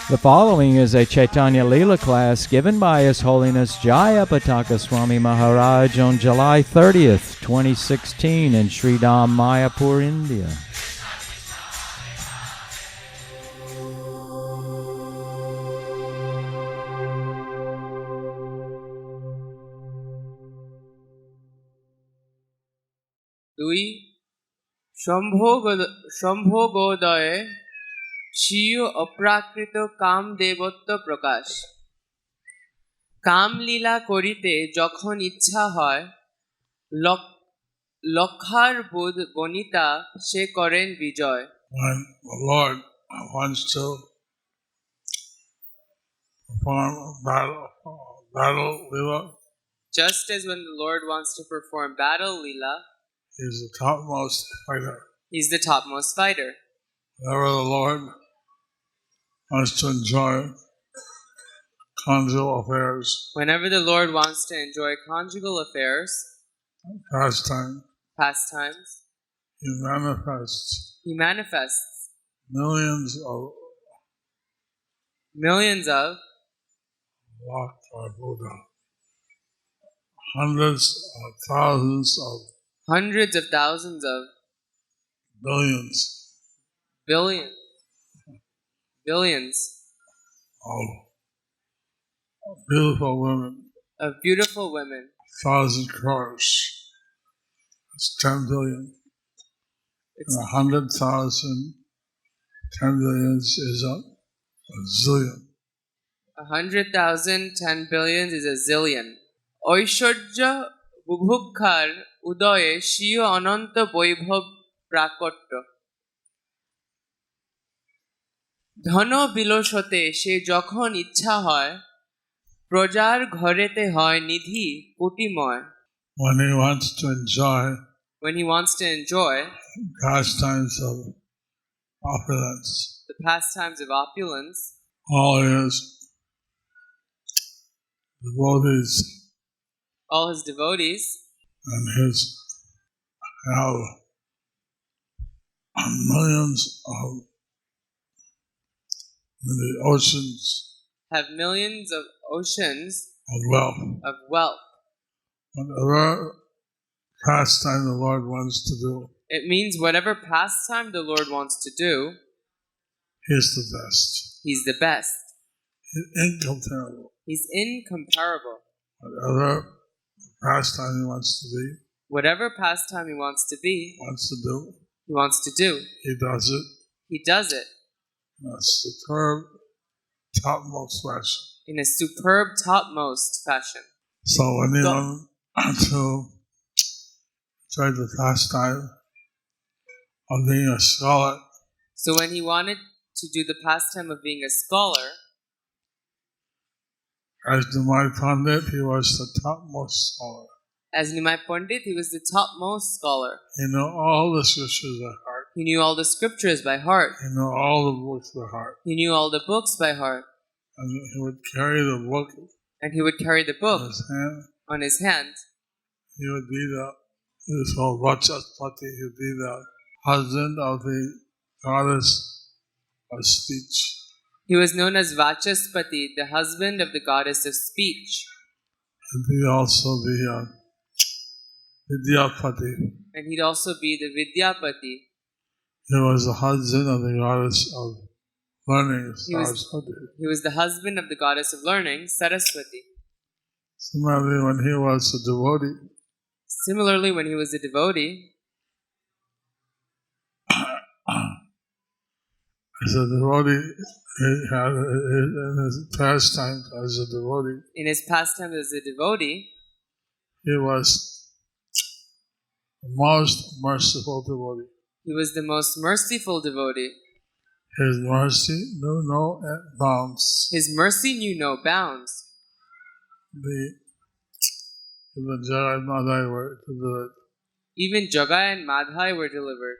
The following is a Caitanya Lila class given by His Holiness Jayapataka Swami Maharaj on July 30th, 2016 in Sri Dham, Mayapur, India. দুই সম্ভোগোদয়ে স্বীয় অপ্রাকৃত কাম দেবত্ব প্রকাশ। কামলীলা করিতে যখন ইচ্ছা হয়, লক্ষার বনিতা সে করেন বিজয়। When the Lord wants to perform battle lila, Just as when the Lord wants to perform battle lila, He's the topmost fighter. He's the topmost fighter. Whenever the Lord wants to enjoy conjugal affairs, Whenever the Lord wants to enjoy conjugal affairs, pastimes, He manifests millions of Lord or Buddha, hundreds of thousands of billions of beautiful women, 1,000 crores. It's 10 billion. And 100,000, 10 billions is a zillion. 100,000, 10 billions is a zillion. ঐশ্বর্য বুভুক্ষার উদয়ে স্বীয় অনন্ত বৈভব প্রাকট্য। ধন বিলসতে সে যখন ইচ্ছা হয়, প্রজার ঘরেতে হয় নিধি কোটিময়। When he wants to enjoy pastimes of opulence, the pastimes of opulence, all his devotees and his have millions of oceans of wealth. Whatever pastime the Lord wants to do, it means whatever pastime the Lord wants to do, He's the best. He's the best. He's incomparable. He's incomparable. Whatever pastime he wants to be, whatever pastime he wants to do, he does it. He does it in a superb, topmost fashion. So when he wants to try the pastime of being a scholar, so when he wanted to do the pastime of being a scholar, as Nimai Pandit, he was the topmost scholar. As Nimai Pandit, he was the topmost scholar. He knew all the scriptures by heart. He knew all the scriptures by heart. He knew all the books by heart. He knew all the books by heart. And he would carry the book. On his hand. He was called Vachaspati. He would be the husband of the goddess of speech. He was known as Vachaspati, the husband of the goddess of speech. And he'd also be Vidyapati. And he'd also be the Vidyapati. He was the husband of the goddess of learning, Saraswati. He was the husband of the goddess of learning, Saraswati. Similarly, when he was a devotee, as a devotee, in his pastime as a devotee, he was the most merciful devotee. He was the most merciful devotee. His mercy knew no bounds. Even Jagai and Madhai were delivered.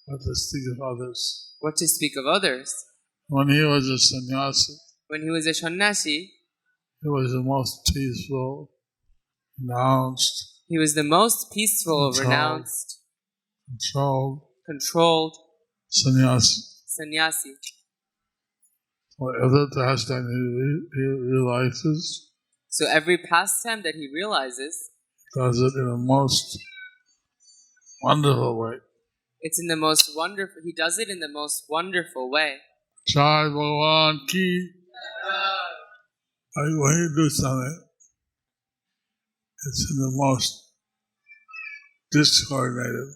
What to speak of others? When he was a sannyasi, he was the most peaceful, renounced, He was the most peaceful, Controlled. renounced, controlled controlled sannyasi. sannyasi. Whatever pastime he realizes, So every pastime that he realizes, does it in the most wonderful way. it's in the most wonderful. He does it in the most wonderful way. Jai Bhagavan ki. When you do something, it's in the most discoordinated.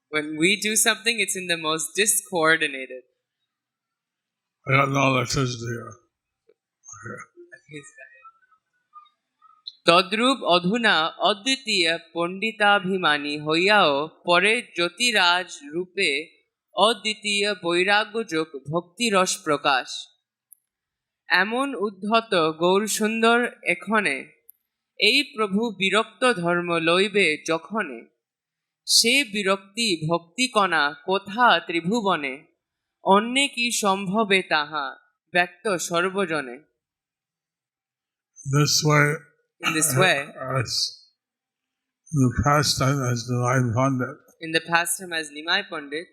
When we do something, it's in the most discoordinated. I got no electricity here. তদ্রূপ অধুনা অদ্বিতীয় পণ্ডিতাভিমানী হইয়াও পরে জ্যোতিরাজ রূপে অদ্বিতীয় বৈরাগ্যযোগ ভক্তিরস প্রকাশ। এমন উদ্ধত গৌরসুন্দর এক্ষণে এই প্রভু বিরক্ত ধর্ম লইবে যখনে সে বিরক্তি ভক্তিকণা কোথা ত্রিভুবনে অন্যে কি সম্ভবে তাহা ব্যক্ত সর্বজনে। This way, In this way, as in the pastime as Divine Pandit, in the pastime as Nimai Pandit,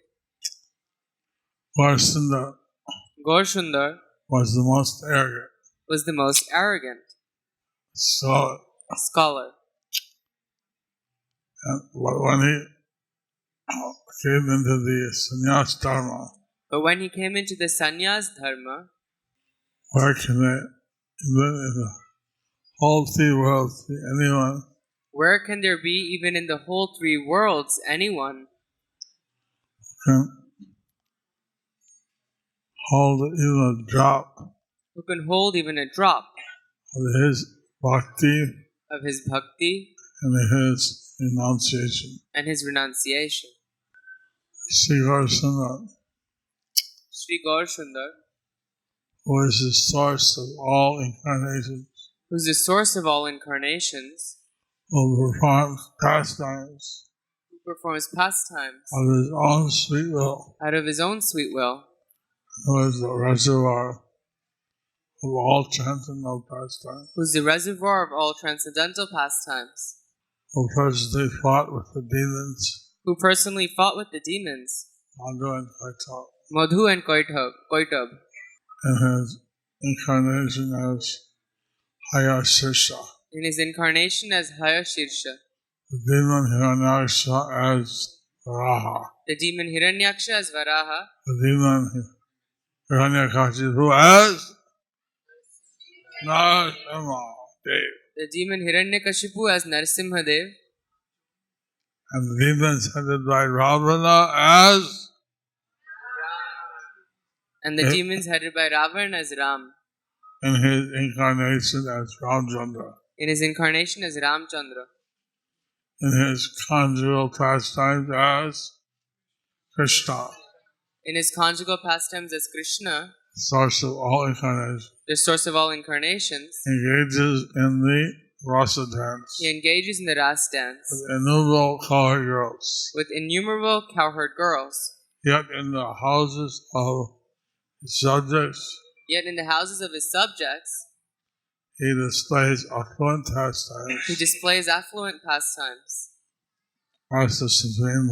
Gaurasundar was the most arrogant. Was the most arrogant scholar. And when he came into the sannyas dharma, but when he came into the sannyas dharma, where can they live in the whole three worlds be anyone? Where can there be even in the whole three worlds anyone Can hold even a drop who can hold even a drop of his bhakti and his renunciation. Sri Gaurasundar, who is the source of all incarnations, who's the source of all incarnations, who performs pastimes of his own sweet will, out of his own sweet will, who is the reservoir of all transcendental pastimes, who's the reservoir of all transcendental pastimes, who personally fought with the demons, Madhu and Koitab, in his incarnation as Hayashirsha, the demon Hiranyaksha as Varaha, the demon Hiranyaksha as Varaha, the demon Hiranyakashipu as Narasimhadev, the demon Hiranyakashipu as Narasimhadev, and the demons headed by Ravana as Ram, in his incarnation as Ramchandra, in his conjugal pastimes as Krishna, source of all incarnations, the source of all incarnations, engages in the rasa dance. He engages in the ras dance with innumerable cowherd girls. Yet in the houses of his subjects, he displays affluent pastimes as the Supreme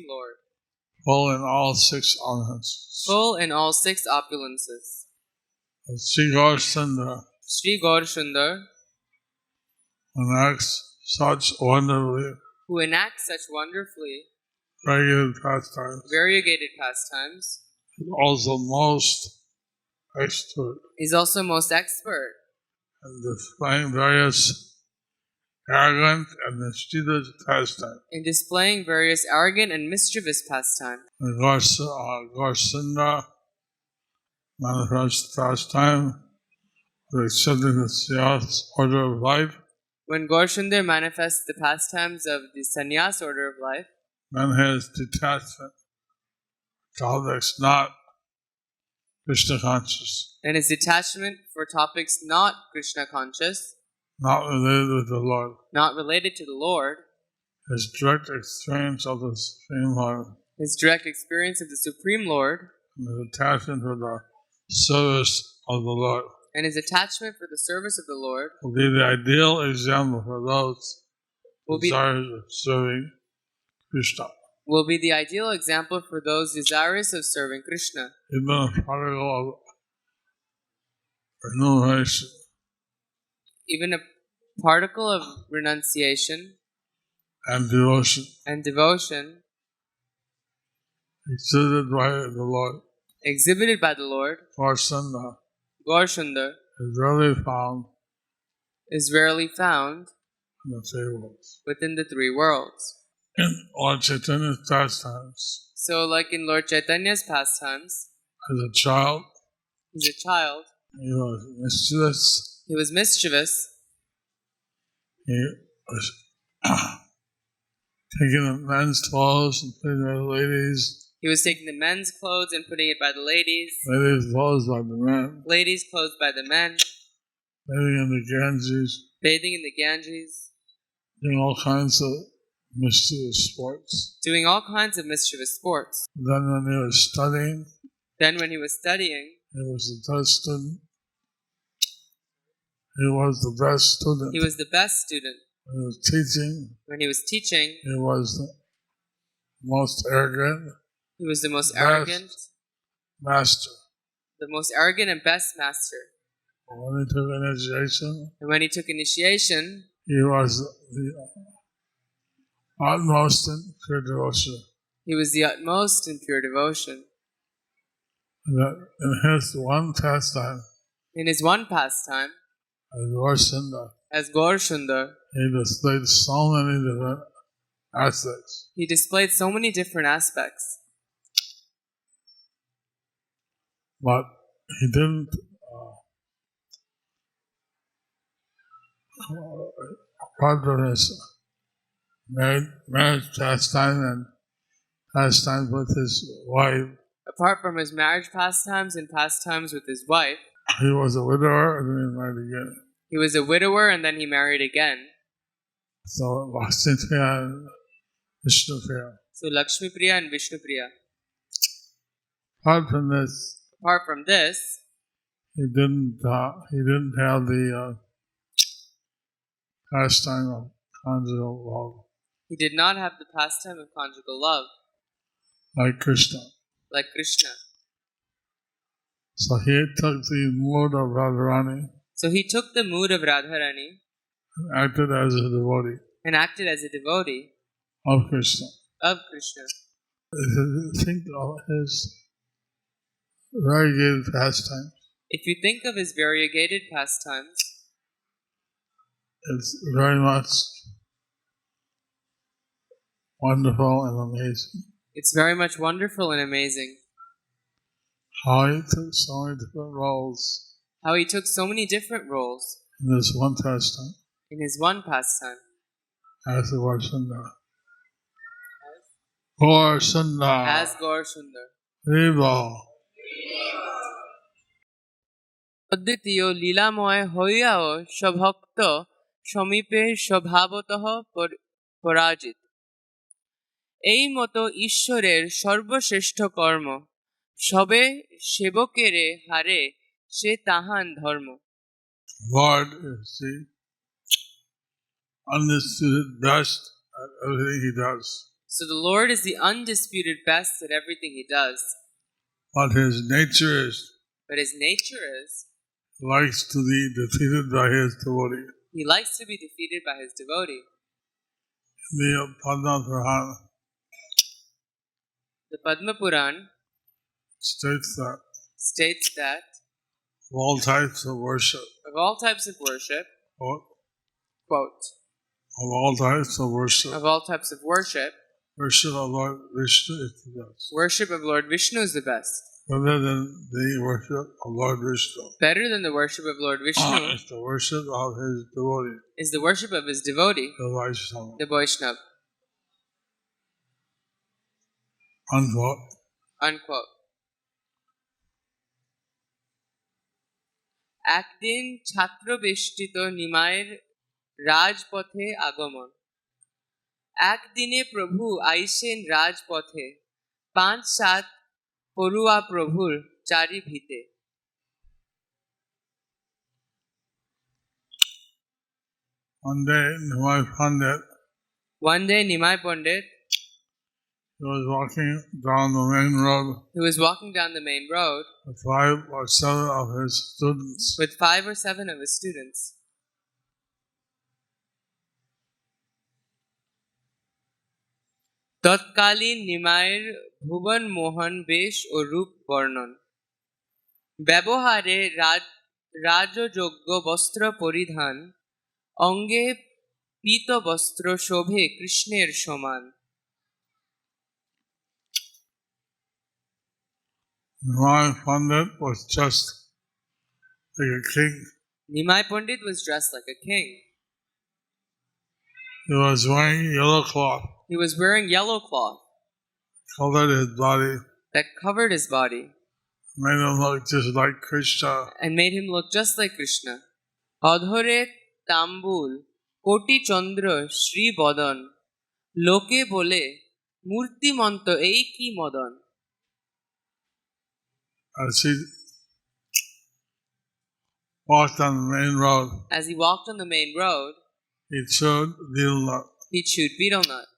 Lord, full in all six opulences. Sri Gaurasundar enacts such wonderfully variegated pastimes, is also most expert in displaying various arrogant and mischievous pastimes. And Gaurasundar manifests pastime of accepting the sannyas order of life. When Gaurasundar manifests the pastimes of the sannyas order of life, then his detachment topics not Krishna conscious. And his detachment for topics not Krishna conscious, not related with the Lord. Not related to the Lord. His direct experience of the Supreme Lord. His direct experience of the Supreme Lord. And his attachment for the service of the Lord. and his attachment for the service of the Lord will be the ideal example for those will be, desirous of serving Krishna. will be the ideal example for those desirous of serving Krishna. Even a particle of renunciation Even a particle of renunciation and devotion and devotion exhibited by the Lord exhibited by the Lord, Varsanda Gaurasundar, is rarely found is rarely found in the three worlds. within the three worlds. In Lord Chaitanya's pastimes, So, like in Lord Chaitanya's pastimes, as a child, he's a child, he was mischievous. he was mischievous, He was taking the men's clothes and putting the ladies' he was taking the men's clothes and putting it by the ladies, clothes by the men, ladies' clothes by the men, bathing in the Ganges, bathing in the Ganges, doing all kinds of mischievous sports. doing all kinds of mischievous sports. Then when he was studying, Then, when he was studying, he was the best student. He was the best student. he was the best student. When he was teaching, When he was teaching, he was the most arrogant he was the most Best. arrogant, master. the most arrogant and best master. When he took initiation, And when he took initiation, he was the utmost in pure devotion. he was the utmost in pure devotion. That in his one pastime, In his one pastime, as Varsanda, as Gaurasundar, he displayed so many different aspects. he displayed so many different aspects. But he didn't apart from his marriage pastime and pastime with his wife, Apart from his marriage pastimes and pastimes with his wife, he was a widower and then he married again. he was a widower and then he married again. So Lakshmipriya and Vishnupriya. So Lakshmi Priya and Vishnu Priya. Apart from this, Apart from this, he didn't have the pastime of conjugal love he did not have the pastime of conjugal love like Krishna. like Krishna. So he took the mood of Radharani So he took the mood of Radharani and acted as a devotee and acted as a devotee of Krishna. of Krishna. If you think of his variegated pastime, If you think of his variegated pastimes, it's very much wonderful and amazing. it's very much wonderful and amazing How he took so many different roles how he took so many different roles in this one pastime in his one pastime as the Varsanda. Varsanda. as Gaurasundar. Viva. অদ্বিতীয় লীলাময় হইয়াও স্বভক্ত সমীপে স্বভাবতঃ পরাজিত। এই মতো ঈশ্বরের সর্বশ্রেষ্ঠ কর্ম, সবে সেবকেরে হারে সে তাহান ধর্ম। Lord is the undisputed best at everything he does. So the Lord is the undisputed best at everything he does. But his nature is, But his nature is, he likes to be defeated by his devotee. he likes to be defeated by his devotee. The Padma Purana The Padma Puran states that of all types of worship, of all types of worship, quote, of all types of worship, of all types of worship, worship of Lord Vishnu is the best. worship of Lord Vishnu is the best. Rather than the worship of Lord Vishnu. Better than the worship of Lord Vishnu It's the worship of his devotee, is the worship of his devotee, the Vaishnava. the Vaishnav. Unquote. Unquote. একদিন ছাত্র বেষ্টিত নিমায়ের রাজপথে আগমন। একদিনে প্রভু আইসেন রাজপথে, 5-7 পড়ুয়া প্রভুর চারি ভিতে। One day, Nimai Pandit, One day, Nimai Pandit, he was walking down the main road who was walking down the main road with 5 or 7 of his students. with 5 or 7 of his students. তৎকালীন নিমাইয়ের ভুবন মোহন বেশ ও রূপ বর্ণন ব্যবহারে রাজযোগ্য বস্ত্র পরিধান অঙ্গে পীত বস্ত্র শোভে কৃষ্ণের সমান Nimai Pandit was just like a king. Nimai Pandit was dressed like a king. He was wearing yellow cloth, He was wearing yellow cloth covered his body, that covered his body made him look just like Krishna. and made him look just like Krishna. অধরে তাম্বুল কোটি চন্দ্র শ্রী বদন লোকে বলে মূর্তিমন্ত এই কি Madan As he walked on the main road, As he walked on the main road, he chewed betel nut. he chewed betel nut,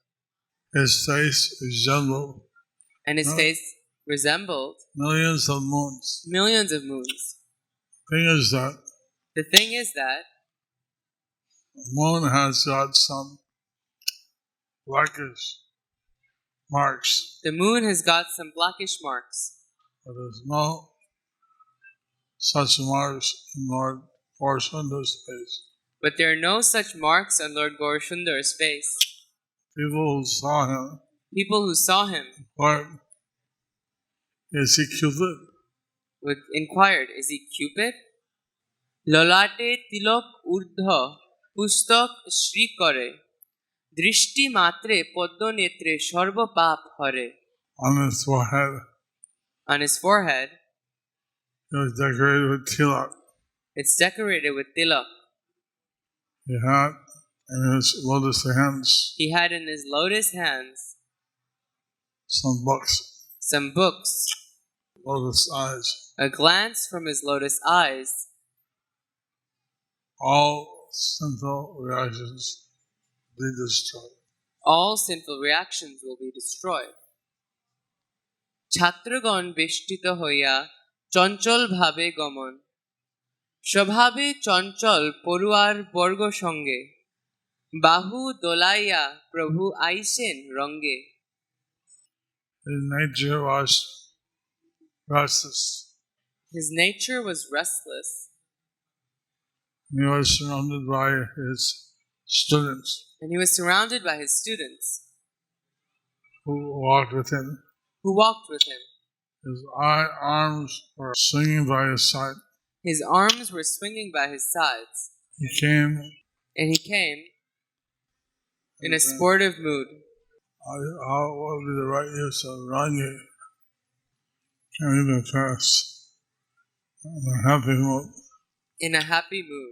His face resembled and his face resembled millions of moons. millions of moons. The thing is that the moon has got some blackish marks, The moon has got some blackish marks, but there's no such marks in Lord Gaurasundar's face. but there are no such marks on Lord Gaurasundar's face. People who saw him People who saw him inquired, is he Cupid? inquired, is he Cupid? ললাটে তিলক ঊর্ধ্ব পুস্তক শ্রী করে দৃষ্টি মাত্রে পদ্ম নেত্রে সর্ব পাপ হরে On his forehead, On his forehead, it was decorated with tilak. it's decorated with tilak. He had in his lotus hands He had in his lotus hands some books, lotus eyes. a glance from his lotus eyes. All sinful reactions be destroyed. All sinful reactions will be destroyed. ছাত্রগণ বেষ্টিত হইয়া চঞ্চল ভাবে গমন স্বভাবে চঞ্চল পড়ুয়ার বর্গ সঙ্গে বাহু দোলাইয়া প্রভু আইসেন রঙ্গে His nature was restless. His nature was restless. He was surrounded by his students And he was surrounded by his students who walked with him. His arms were swinging by his side. His arms were swinging by his sides. He came And he came in a sportive mood. How would be the right use of Rangi? Can even pass in a happy mood. In a happy mood.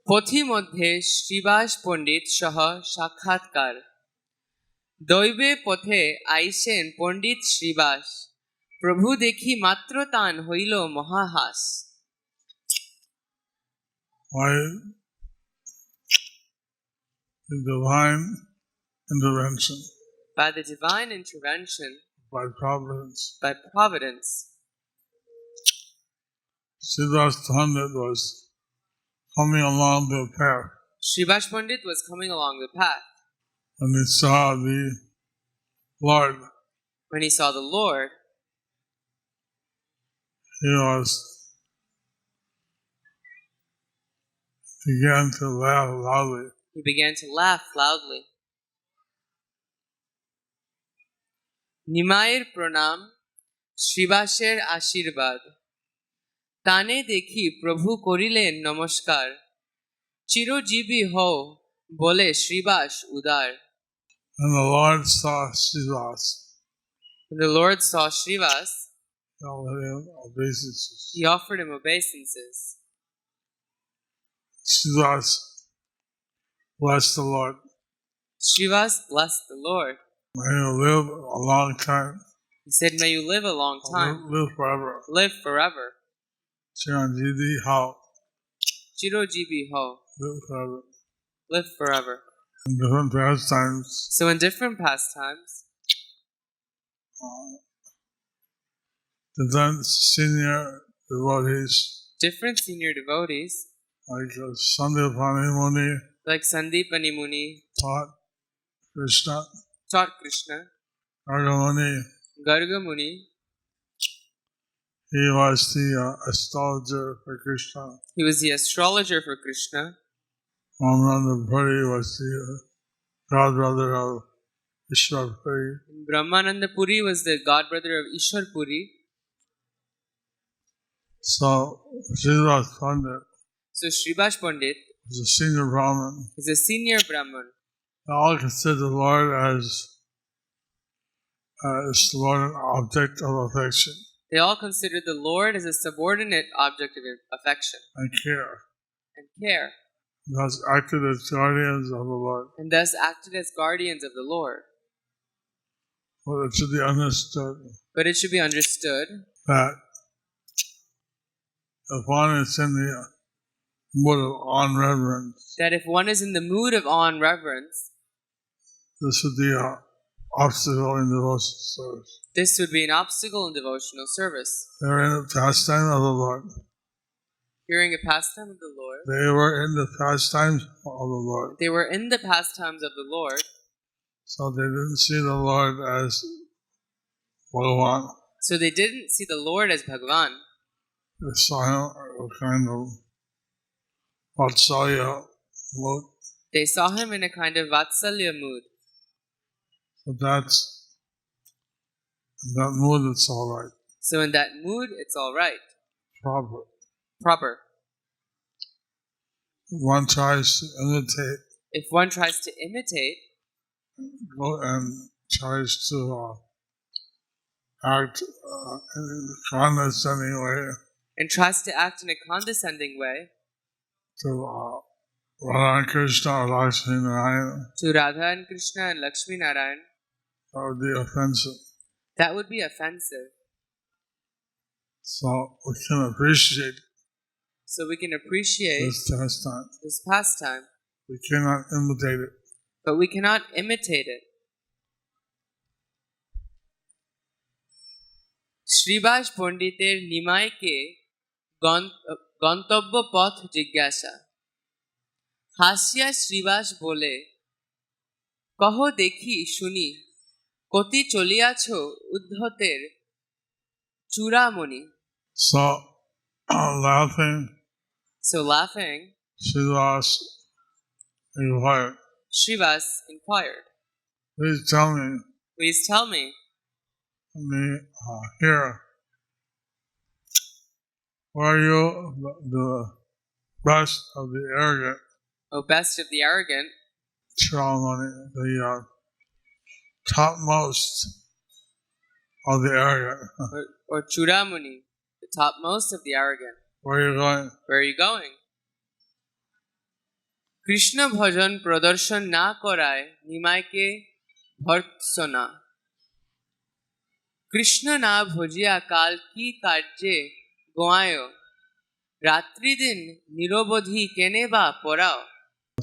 পথি মধ্যে শ্রীবাস পণ্ডিত সহ সাক্ষাৎকার দৈবে পথে আইসেন পণ্ডিত শ্রীবাস প্রভু দেখি মাত্র তান হইল মহাহাস By the divine intervention, By the divine intervention, by providence, by providence, Siddhas Pandit was coming along the path Srivas Pandit was coming along the path. when he saw the Lord. When he saw the Lord, he began to laugh loudly. he began to laugh loudly. নিমায়ের প্রণাম শ্রীবাসের আশীর্বাদ তানে দেখি প্রভু করিলেন নমস্কার চিরজীবী হও বলে শ্রীবাস উদার And the Lord saw Srivas. When the Lord saw Srivas, He offered him obeisances. he offered him obeisances. Srivas blessed the Lord. Srivas blessed the Lord. May you live a long time. He said, may you live a long time. Live forever. Live forever. Chiranjeevi Hao. Chirojibi ho. Live forever. live forever. In different pastimes, So in different pastimes, different senior devotees different senior devotees like Sandipani Muni like Sandipani Muni taught Krishna, taught Krishna. Gargamuni, Garga Muni, he was the astrologer for Krishna. he was the astrologer for Krishna. Ramananda Puri was the godbrother of Ishwar Puri. Brahmananda Puri was the godbrother of Ishwar Puri. So Sridhar Pandit So Srivas Pandit was a senior Brahmin. is a senior Brahman. They all consider the Lord as Lord an object of affection They all considered the Lord as a subordinate object of affection and care. and care, Thus acted as guardians of the Lord. and thus acted as guardians of the Lord. But it should be understood But it should be understood that if one is in the mood of awe and reverence, that if one is in the mood of awe and reverence, this would be an obstacle in devotional service. this would be an obstacle in devotional service. They were in the pastime of the Lord. Hearing a pastime of the Lord, They were in the pastimes of the Lord. they were in the pastimes of the Lord, So they didn't see the Lord as Bhagavan. so they didn't see the Lord as Bhagavan. They saw him a kind of Vatsalya mood. They saw him in a kind of Vatsalya mood. So that mood, it's all right. So in that mood, it's all right, Proper. proper. One tries to imitate, If one tries to imitate go and tries to act in a condescending way and tries to act in a condescending way to Radha and Krishna or Lakshmi Narayana, to Radha and Krishna and Lakshmi Narayan, that would be offensive. that would be offensive. So we can appreciate So we can appreciate this pastime. this pastime, We cannot imitate it. but we cannot imitate it. Srivas পণ্ডিতের নিমাইকে গন্তব্য পথ জিজ্ঞাসা। হাসিয়া শ্রীবাস বলে, কহ দেখি শুনি, কতি চলিয়াছ উদ্ধতের Churamani. So, laughing, So laughing, Sridhar inquired, Srivas inquired, please tell me, please tell me, let me hear, were you the best of the arrogant, O best of the arrogant, Shramani, the topmost of the arrogant? or Chudamuni, the topmost of the arrogant? Where are you going? Where are you going? Krishna ভজন প্রদর্শন না করায় নিমাইকে ভর্ৎসনা। কৃষ্ণ না ভজিয়া কাল কি কার্যে গোয়ায়, রাত্রি দিন নিরবধি কেনে বা পড়াও।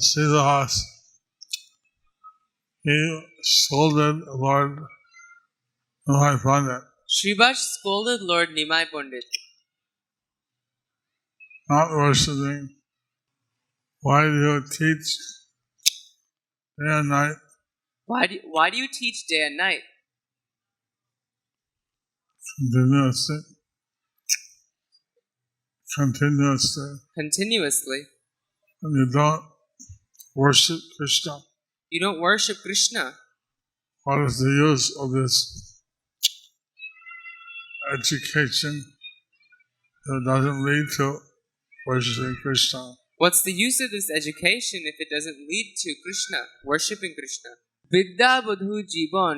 Sridhar, he scolded Lord Nimai Pandit, Srivas scolded Lord Nimai Pandit, not worshipping. Why do you teach day and night? why do you teach day and night continuously, and you don't worship Krishna? you don't worship Krishna? What is the use of this education if it doesn't lead to worshiping Krishna? What's the use of this education if it doesn't lead to Krishna, worshipping Krishna? Vidya bodhu জীবন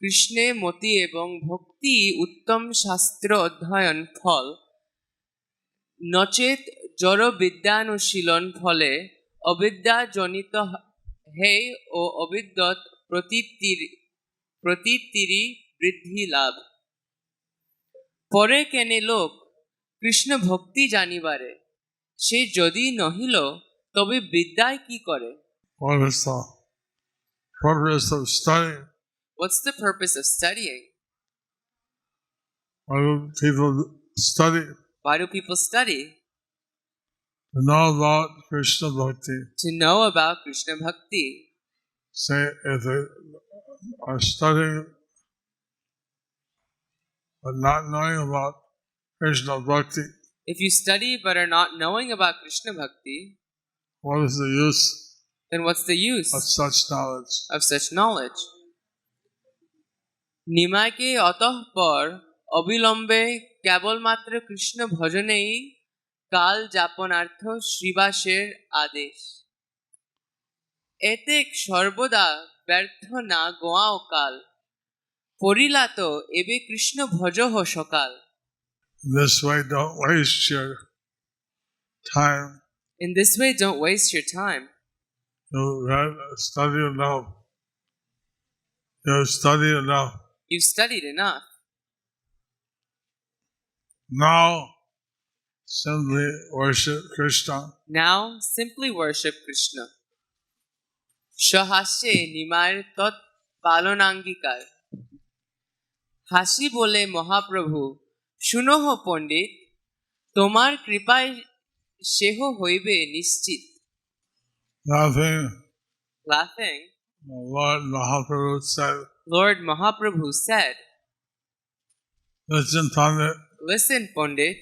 কৃষ্ণে মতি এবং ভক্তি উত্তম শাস্ত্র অধ্যয়ন ফল, নচেত জড় বিদ্যানুশীলন ফলে অবিদ্যা জনিত হে ও অবিদ্যৎ প্রতীতিরি বৃদ্ধি লাভ। পরে কেনে লোক কৃষ্ণ ভক্তি জানিবারে, সে যদি নহিল তবে বিদ্যায় কি করে? what is the purpose of studying? What's the purpose of studying? Why do people study? Why do people study? To know about Krishna Bhakti. To know about Krishna Bhakti. Say, if they are studying but not knowing about Krishna Bhakti, If you study but are not knowing about Krishna Bhakti, what is the use then what's the use of such knowledge? of such knowledge? নিমাইকে অতঃপর অবিলম্বে কেবলমাত্র কৃষ্ণ ভজনেই কাল যাপনার্থ শ্রীবাসের আদেশ এতে সর্বদা ব্যর্থ না গোয়াও কাল পরিলাত এবে কৃষ্ণ ভজহ সকাল This way, don't waste your time. In this way, don't waste your time. You read, study enough. You study enough. You've studied enough. Now, simply worship Krishna. Now, simply worship Krishna. সহাস্যে নিমায়ের তৎ পালনাঙ্গিকার হাসি বলে মহাপ্রভু শুনহ পণ্ডিত তোমার কৃপায় সেহ হইবে নিশ্চিত Laughing, Lord Mahaprabhu said, Lord Mahaprabhu said, Listen, Pandit, Listen, Pandit,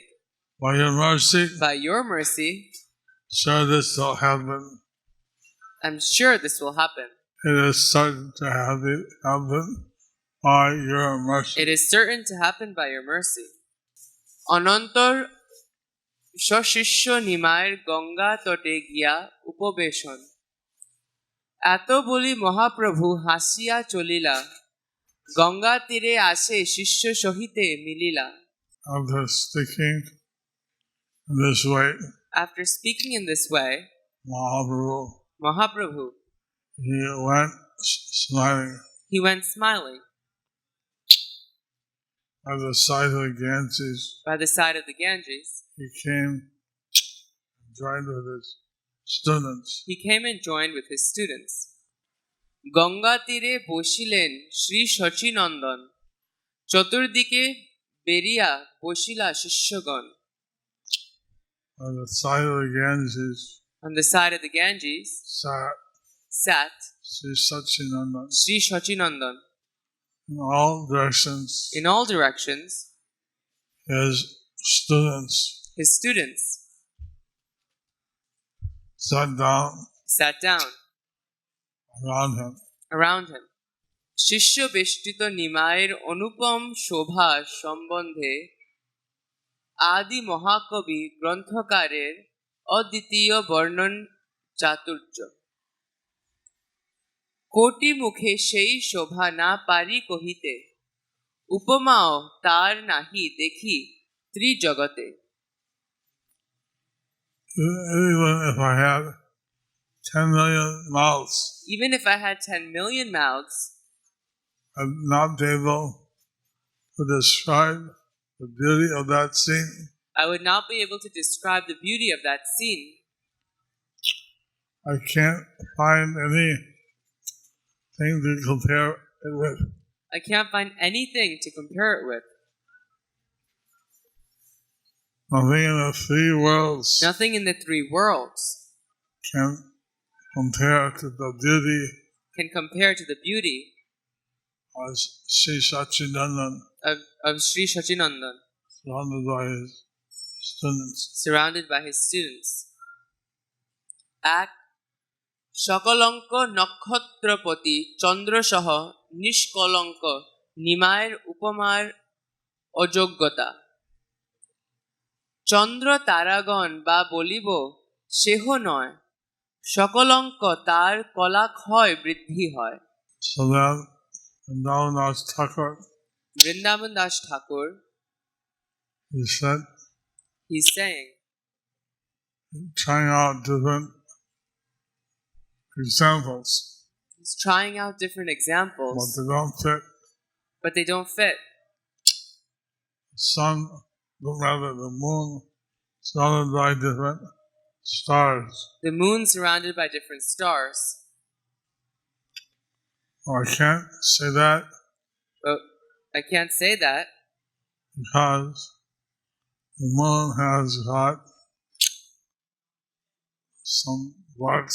by your mercy, sure this will happen. I'm sure this will happen. It is certain to happen by your mercy. It is certain to happen by your mercy. অনন্তর সশিষ্য নিমায়ের গঙ্গা তটে গিয়া উপবেশন এত বলি মহাপ্রভু হাসিয়া চলিলা গঙ্গা তীরে আসে শিষ্য সহিতে মিলিলা After speaking in this way, Mahaprabhu he went smiling by the side of the Ganges. He came and joined with his students. Ganga তীরে বসিলেন শ্রী শচীনন্দন চতুর্দিকে বেরিয়া Basila শিষ্যগণ On the side of the Ganges, sat Sri Sachinandan. In all directions, his students sat down around him. শিষ্য বেষ্টিত নিমায়ের অনুপম শোভা সম্বন্ধে আদি মহাকবি গ্রন্থকারের অদ্বিতীয় বর্ণন চাতুর্য কোটি মুখে সেই শোভা না পারি কহিতে উপমাও তার নাহি দেখি ত্রিজগতে Even if I had 10 million mouths, I'm not able to describe the beauty of that scene. I would not be able to describe the beauty of that scene. I can't find anything to compare it with. I can't find anything to compare it with. Nothing in the three worlds. Nothing in the three worlds can compare to the beauty. Can compare to the beauty of Sri Sachinandan. Of Sri Sachinandan. Surrounded by his students. এক সকলঙ্ক নক্ষত্রপতি চন্দ্রসহ নিষ্কলঙ্ক নিমায়ের উপমার অযোগ্যতা চন্দ্র তারাগণ বা বলিব সেহ নয় সকলঙ্ক তার কলাক্ষয় বৃদ্ধি হয় So then Vrindavan Das Thakur he's saying trying out different examples. He's trying out different examples. But they don't fit. The moon surrounded by different stars. The moon surrounded by different stars. Well, I can't say that But I can't say that because the moon has got some black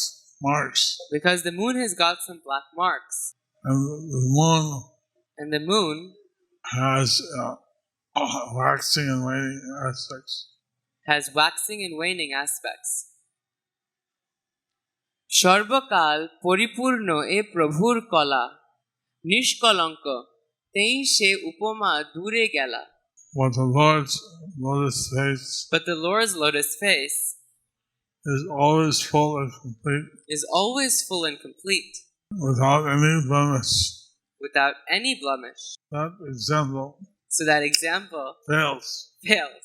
marks, because the moon has got some black marks. and the moon And the moon has waxing and waning aspects. has waxing and waning aspects. সর্বকাল পরিপূর্ণ এ প্রভুর কলা নিষ্কলঙ্ক তেই সে উপমা দূরে গেলা. But the Lord's lotus face But the Lord's lotus face is always full and complete, is always full and complete, without any blemish. without any blemish. That example So that example fails. fails.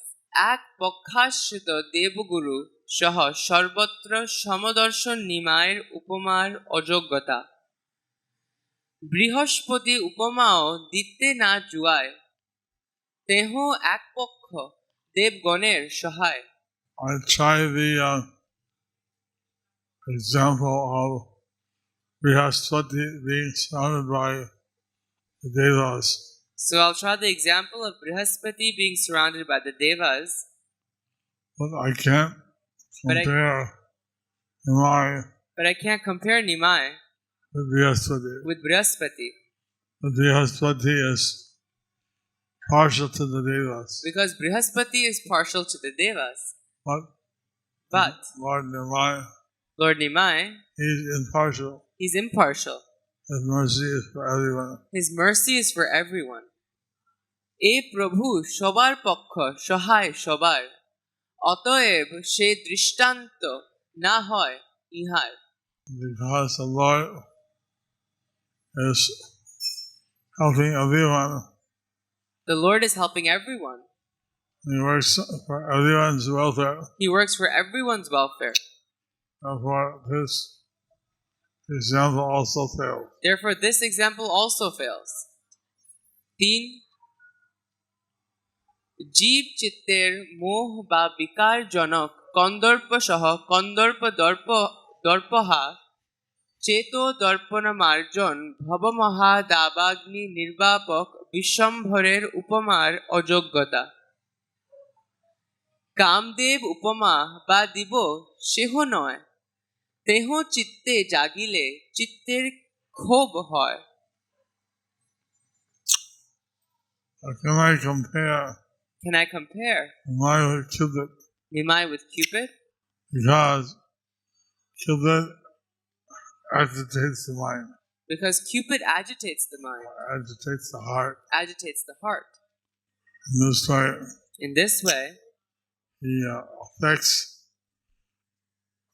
এক পক্ষাশ্রিত দেবগুরু সহ সর্বত্র সমদর্শন নিমায়ের উপমার অযোগ্যতা. বৃহস্পতি উপমাও দিতে না জুয়ায় তেহ এক পক্ষ দেবগণের সহায়. I try the example of Brihaspati being surrounded by the Devas. So I'll try the example of Brihaspati being surrounded by the Devas, But I can't But I- compare Nimai but I can't compare Nimai with Brihaspati. with Brihaspati But Brihaspati is partial to the Devas. because Brihaspati is partial to the Devas. But But Lord Nimai, Lord Nimai, he's impartial. he's impartial. His mercy is for everyone. His mercy is for everyone. এ প্রভু সবার পক্ষ সহায় সবার অতএব সে দৃষ্টান্ত না হয় ইহার. Because the Lord is helping everyone. The Lord is helping everyone. He works for everyone's welfare. He works for everyone's welfare. Therefore, this example also fails. Therefore, this example also fails. 3. জীব চিত্তের মোহ বা বিকারজনক কন্দর্প সহ কন্দর্প দর্পহা চেত দর্পণ মার্জন ভবমহা দাবাগ্নি নির্বাপক বিশ্বম্ভরের উপমার অযোগ্যতা. কামদেব উপমা বা দিব সেহ নয় তেহ চিত্তে জাগিলে চিত্তের ক্ষোভ হয়. Can I compare Can I compare Nimai with Cupid? Nimai with Cupid? Because Cupid agitates the mind, Because Cupid agitates the mind, agitates the heart. agitates the heart. In this way, In this way, he affects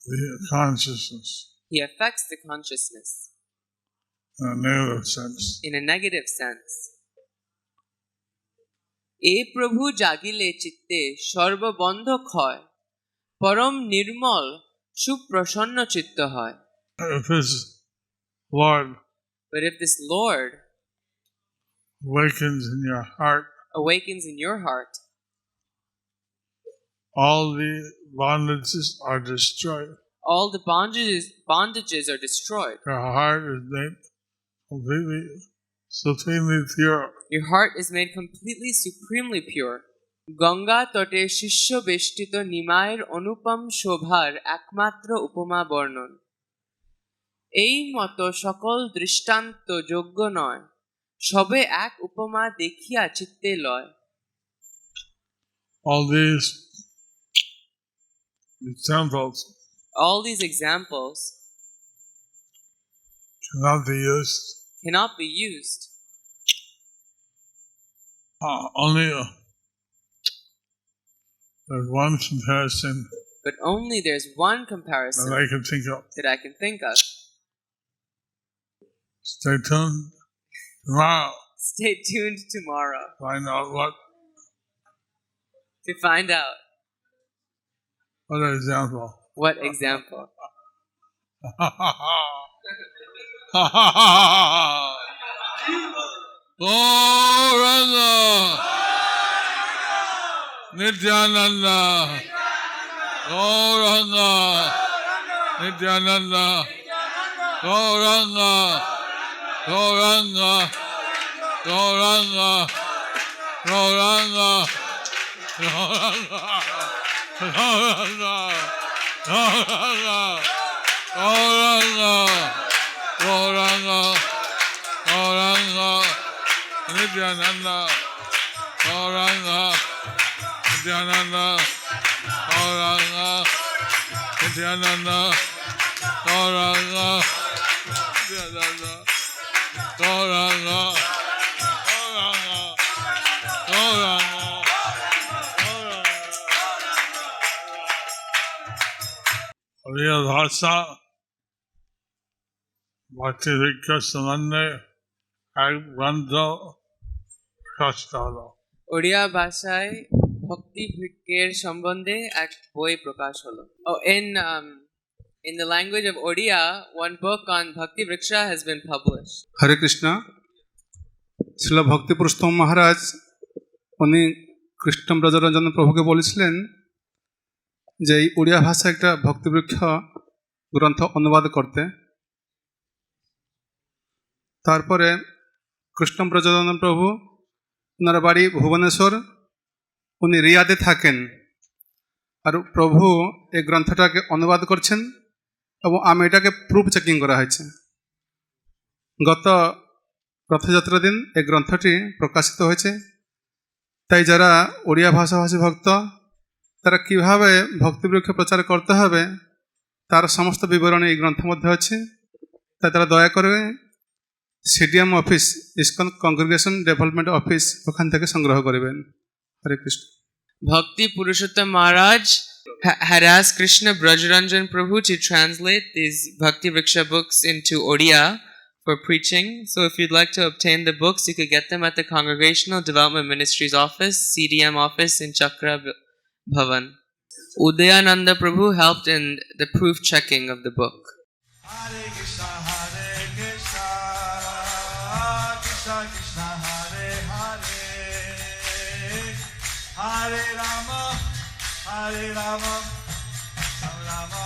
the consciousness he affects the consciousness in a negative sense. in a negative sense. এ প্রভু জাগিলে চিত্তে সর্ববন্ধ ক্ষয় পরম নির্মল সুপ্রসন্ন চিত্ত হয়. If his Lord But if this Lord awakens in your heart, awakens in your heart, all the bondages are destroyed. all the bondages are destroyed. Your heart is made completely, supremely pure. Your heart is made completely supremely pure. Ganga তটে শিষ্য বেষ্টিত নিমায়ের অনুপম শোভার একমাত্র উপমা বর্ণন. এই মতো সকল দৃষ্টান্ত যোগ্য নয় সবে এক উপমা দেখিয়া চিত্তে লয়. All these examples cannot be used. Only there's one comparison But only there's one comparison that I can think of. Stay tuned tomorrow. Stay tuned tomorrow Find out what find out example. what example. Gauranga Nityananda Gauranga Nityananda Gauranga Gauranga, Gauranga, Gauranga, Gauranga, Gauranga, Gauranga, Gauranga, Gauranga, Gauranga, Nityananda, Gauranga, Nityananda, Gauranga, Nityananda, Gauranga, Nityananda, Gauranga, Gauranga, Gauranga, Oriya Bhasha Bhakti Vikya Samande এক গ্রন্থ প্রকাশ হলো। ওড়িয়া ভাষায় ভক্তি ভিক্ষের সম্বন্ধে এক বই প্রকাশ হলো। In the language of Odia, one book on Bhakti Vriksha has been published. হরে কৃষ্ণ। শ্রীল ভক্তি পুরুষোত্তম মহারাজ উনি কৃষ্ণ ব্রজরঞ্জন প্রভুকে বলেছিলেন যে এই ওড়িয়া ভাষা একটা ভক্তিবৃক্ষ গ্রন্থ অনুবাদ করতে। তারপরে কৃষ্ণ ব্রজরঞ্জন প্রভু ওনার বাড়ি ভুবনেশ্বর, উনি রিয়াদে থাকেন, আর প্রভু এই গ্রন্থটাকে অনুবাদ করছেন এবং আমি এটাকে প্রুফ চেকিং করা হয়েছে। গত রথযাত্রার দিন এই গ্রন্থটি প্রকাশিত হয়েছে। তাই যারা ওড়িয়া ভাষাভাষী ভক্ত তারা কীভাবে ভক্তিবৃক্ষ প্রচার করতে হবে তার সমস্ত বিবরণী এই গ্রন্থের মধ্যে আছে। তাই তারা দয়া করে CDM office, ISKCON congregation development office, ওখান থেকে সংগ্রহ করবেন। হরে Krishna. Bhakti Purushottam Maharaj had asked Krishna Brajaranjan Prabhu to translate these Bhakti Vriksha books into Odia for preaching. So if you'd like to obtain the books, you could get them at the Congregational Development Ministries office, CDM office in Chakra Bhavan. Udayananda Prabhu helped in the proof checking of the book. Hare Krishna, Krishna Krishna, Hare Hare, Hare Rama, Rama Rama,